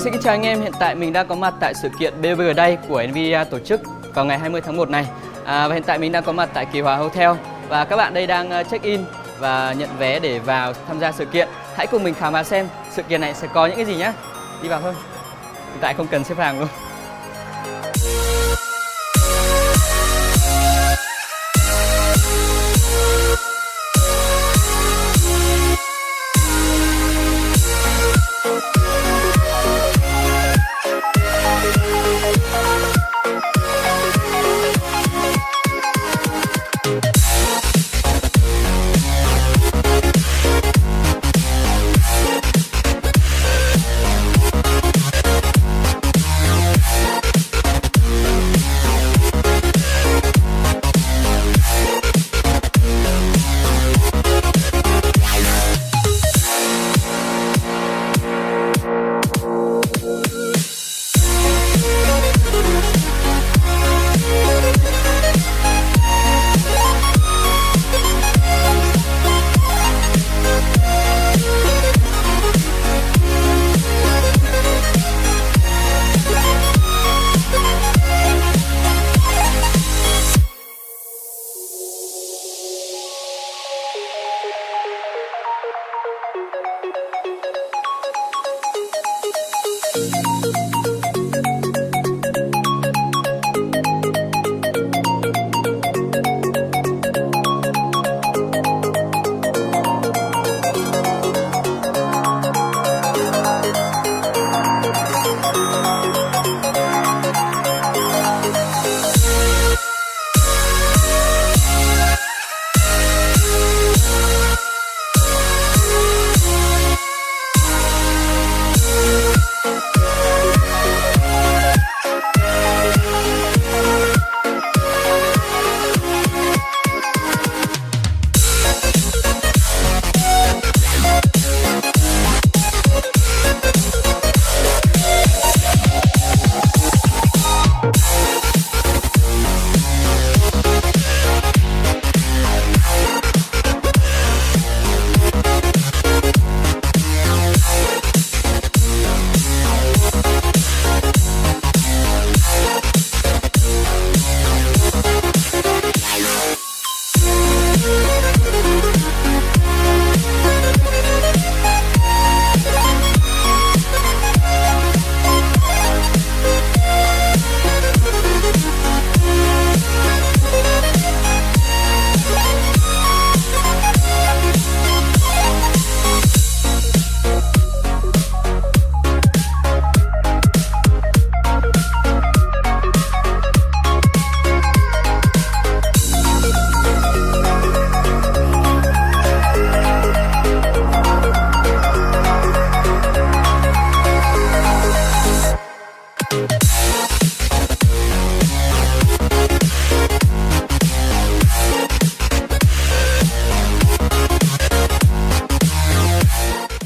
Xin kính chào anh em, hiện tại mình đang có mặt tại sự kiện BBG Day của Nvidia tổ chức vào ngày 20 tháng 1 này. Và hiện tại mình đang có mặt tại Kỳ Hòa Hotel và các bạn đây đang check-in và nhận vé để vào tham gia sự kiện. Hãy cùng mình khám phá xem sự kiện này sẽ có những cái gì nhé. Đi vào thôi. Hiện tại không cần xếp hàng luôn.